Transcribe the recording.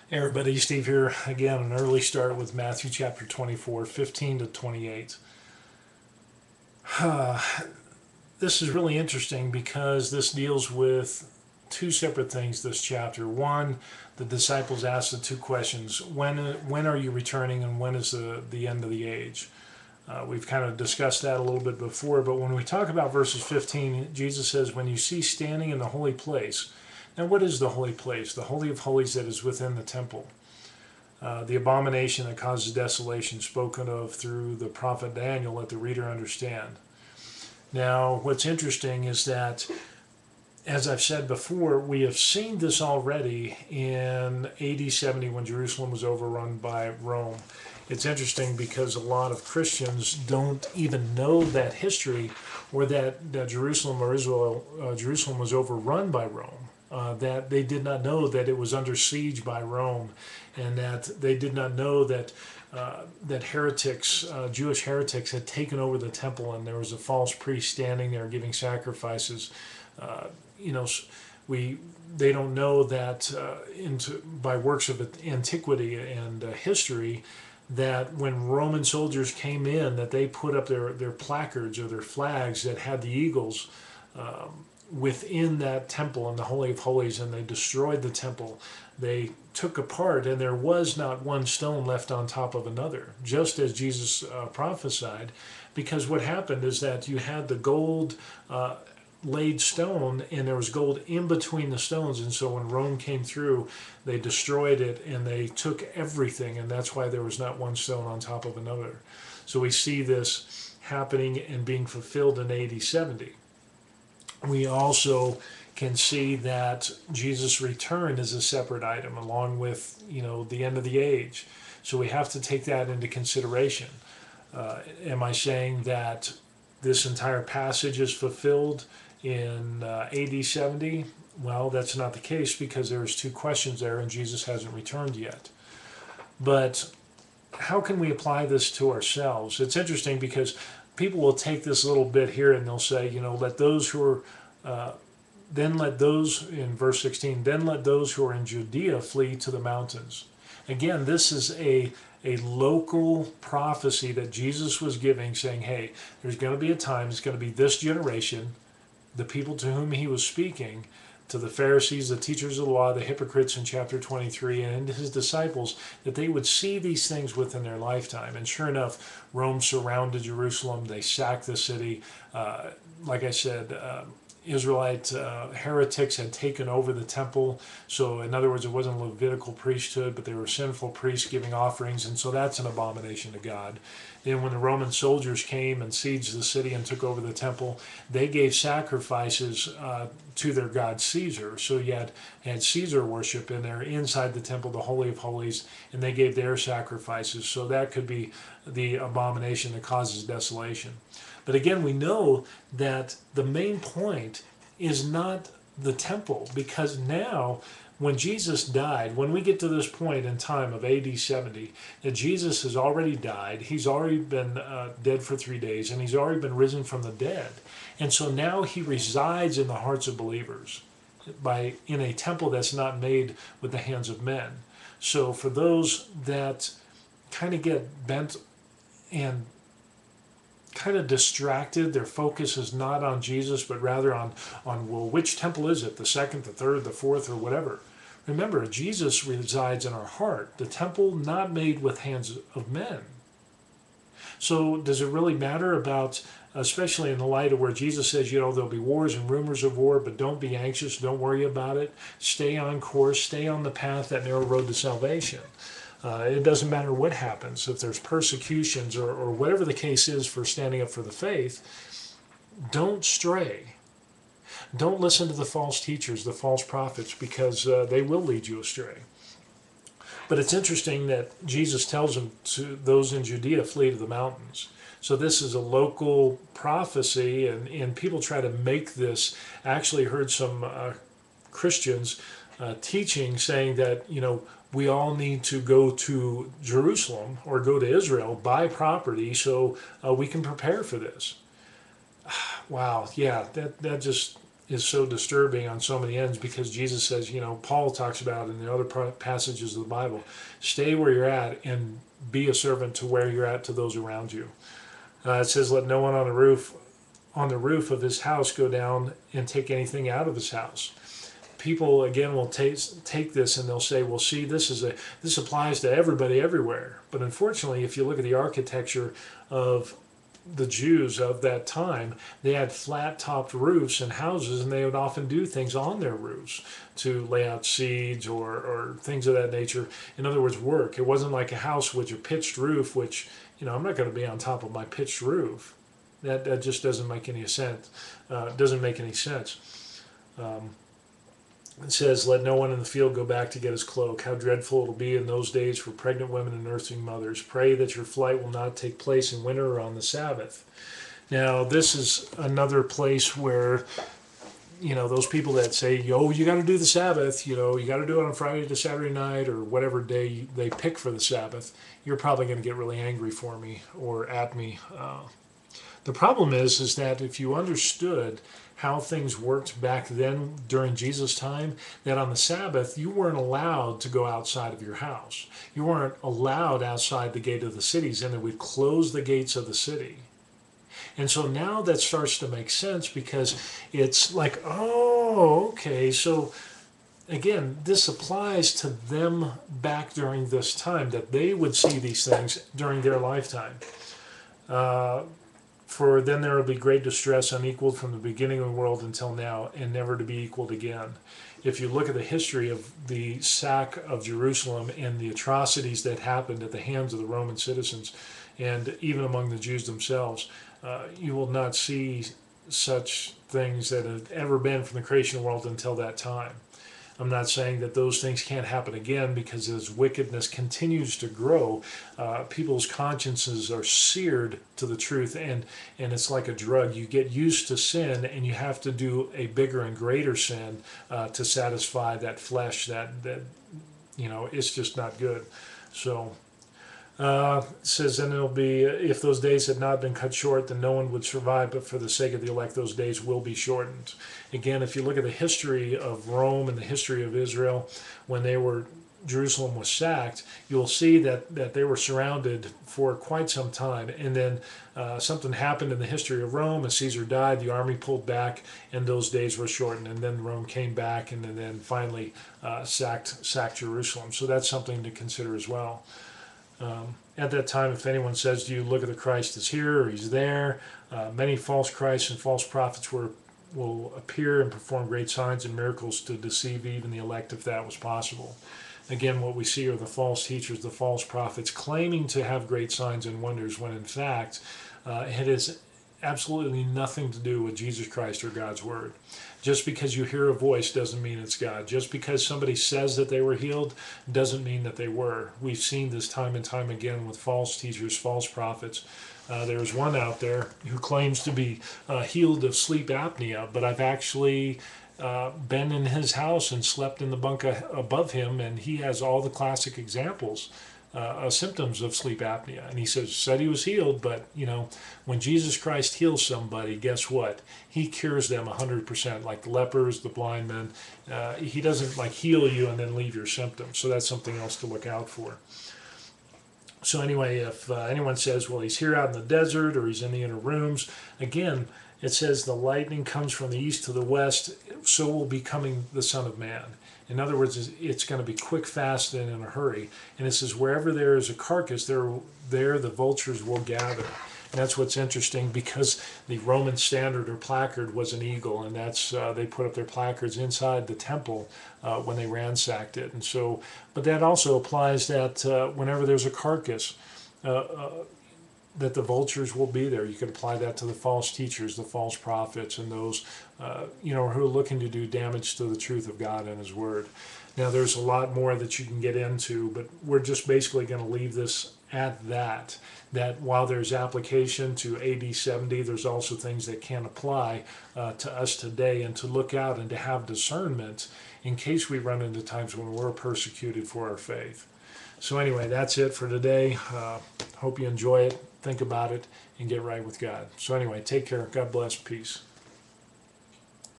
Hey everybody, Steve here. Again, an early start with Matthew chapter 24, 15 to 28. This is really interesting because this deals with two separate things, this chapter. One, the disciples asked the two questions: when are you returning, and when is the end of the age? We've kind of discussed that a little bit before, but when we talk about verses 15, Jesus says, when you see standing in the holy place. Now, what is the holy place? The Holy of Holies that is within the temple. The abomination that causes desolation, spoken of through the prophet Daniel, let the reader understand. Now, what's interesting is that, as I've said before, we have seen this already in AD 70 when Jerusalem was overrun by Rome. It's interesting because a lot of Christians don't even know that history, or that Jerusalem or Israel, Jerusalem was overrun by Rome. That they did not know that it was under siege by Rome, and that they did not know that that heretics, Jewish heretics, had taken over the temple, and there was a false priest standing there giving sacrifices. Uh, you know, we they don't know that by works of antiquity and history, that when Roman soldiers came in, that they put up their placards or their flags that had the eagles within that temple in the Holy of Holies, and they destroyed the temple. They took apart, and there was not one stone left on top of another, just as Jesus prophesied. Because what happened is that you had the gold laid stone, and there was gold in between the stones, and so when Rome came through, they destroyed it and they took everything, and that's why there was not one stone on top of another. So we see this happening and being fulfilled in AD 70. We also can see that Jesus' return is a separate item, along with the end of the age. So we have to take that into consideration. Am I saying that this entire passage is fulfilled in AD 70? Well, that's not the case, because there's two questions there and Jesus hasn't returned yet. But how can we apply this to ourselves? It's interesting because people will take this little bit here and they'll say, let those who are, then let those, in verse 16, then let those who are in Judea flee to the mountains. Again, this is a local prophecy that Jesus was giving, saying, hey, there's going to be a time, it's going to be this generation, the people to whom he was speaking, to the Pharisees, the teachers of the law, the hypocrites in chapter 23, and his disciples, that they would see these things within their lifetime. And sure enough, Rome surrounded Jerusalem. They sacked the city. Like I said, Israelite heretics had taken over the temple. So in other words, it wasn't a Levitical priesthood, but they were sinful priests giving offerings, and so that's an abomination to God. Then when the Roman soldiers came and sieged the city and took over the temple, they gave sacrifices to their god Caesar. So you had Caesar worship in there inside the temple, the Holy of Holies, and they gave their sacrifices. So that could be the abomination that causes desolation. But again, we know that the main point is not the temple, because now, when Jesus died, when we get to this point in time of AD 70, that Jesus has already died, he's already been dead for 3 days, and he's already been risen from the dead. And so now he resides in the hearts of believers in a temple that's not made with the hands of men. So for those that kind of get bent and kind of distracted, their focus is not on Jesus, but rather on well, which temple is it? The second, the third, the fourth, or whatever. Remember, Jesus resides in our heart, the temple not made with hands of men. So does it really matter about, especially in the light of where Jesus says, there'll be wars and rumors of war, but don't be anxious, don't worry about it. Stay on course, stay on the path, that narrow road to salvation. It doesn't matter what happens, if there's persecutions or whatever the case is for standing up for the faith, don't stray. Don't listen to the false teachers, the false prophets, because they will lead you astray. But it's interesting that Jesus tells them, to those in Judea, flee to the mountains. So this is a local prophecy, and people try to make this. I actually heard some Christians teaching, saying that, we all need to go to Jerusalem or go to Israel, buy property, so we can prepare for this. Wow, yeah, that just is so disturbing on so many ends, because Jesus says, Paul talks about in the other passages of the Bible, stay where you're at and be a servant to where you're at to those around you. It says, let no one on the roof of his house go down and take anything out of his house. People again will take this and they'll say, well, see, this applies to everybody everywhere. But unfortunately, if you look at the architecture of the Jews of that time, they had flat-topped roofs and houses, and they would often do things on their roofs to lay out seeds or things of that nature. In other words, work. It wasn't like a house with your pitched roof, which, I'm not going to be on top of my pitched roof. That just doesn't make any sense. It says, let no one in the field go back to get his cloak. How dreadful it'll be in those days for pregnant women and nursing mothers. Pray that your flight will not take place in winter or on the Sabbath. Now, this is another place where, those people that say, you got to do the Sabbath, you got to do it on Friday to Saturday night or whatever day they pick for the Sabbath, you're probably going to get really angry for me or at me. The problem is that if you understood how things worked back then during Jesus' time, that on the Sabbath you weren't allowed to go outside of your house. You weren't allowed outside the gate of the cities, and they would close the gates of the city. And so now that starts to make sense, because it's like, oh, okay, so again, this applies to them back during this time, that they would see these things during their lifetime. For then there will be great distress unequaled from the beginning of the world until now, and never to be equaled again. If you look at the history of the sack of Jerusalem and the atrocities that happened at the hands of the Roman citizens, and even among the Jews themselves, you will not see such things that have ever been from the creation of the world until that time. I'm not saying that those things can't happen again, because as wickedness continues to grow, people's consciences are seared to the truth, and it's like a drug. You get used to sin, and you have to do a bigger and greater sin to satisfy that flesh that it's just not good. So it says, and it'll be, if those days had not been cut short, then no one would survive, but for the sake of the elect, those days will be shortened. Again, if you look at the history of Rome and the history of Israel, when Jerusalem was sacked, you'll see that they were surrounded for quite some time. And then something happened in the history of Rome, and Caesar died, the army pulled back, and those days were shortened. And then Rome came back and then finally sacked Jerusalem. So that's something to consider as well. At that time, if anyone says to you, look at the Christ is here or he's there, many false Christs and false prophets will appear and perform great signs and miracles to deceive even the elect, if that was possible. Again, what we see are the false teachers, the false prophets, claiming to have great signs and wonders, when in fact it has absolutely nothing to do with Jesus Christ or God's Word. Just because you hear a voice doesn't mean it's God. Just because somebody says that they were healed doesn't mean that they were. We've seen this time and time again with false teachers, false prophets. There's one out there who claims to be healed of sleep apnea, but I've actually been in his house and slept in the bunk above him, and he has all the classic examples symptoms of sleep apnea, and he said he was healed. But when Jesus Christ heals somebody, guess what? He cures them 100%, like the lepers, the blind men. He doesn't heal you and then leave your symptoms. So that's something else to look out for. So anyway, if anyone says, well, he's here out in the desert or he's in the inner rooms, again, it says the lightning comes from the east to the west, so will be coming the Son of Man. In other words, it's going to be quick, fast, and in a hurry. And it says, wherever there is a carcass, there the vultures will gather. And that's what's interesting, because the Roman standard or placard was an eagle, and that's they put up their placards inside the temple when they ransacked it. And so, but that also applies that whenever there's a carcass, that the vultures will be there. You could apply that to the false teachers, the false prophets, and those who are looking to do damage to the truth of God and His Word. Now, there's a lot more that you can get into, but we're just basically going to leave this at that. That while there's application to AD 70, there's also things that can apply to us today, and to look out and to have discernment in case we run into times when we're persecuted for our faith. So anyway, that's it for today. Hope you enjoy it, think about it, and get right with God. So anyway, take care. God bless. Peace.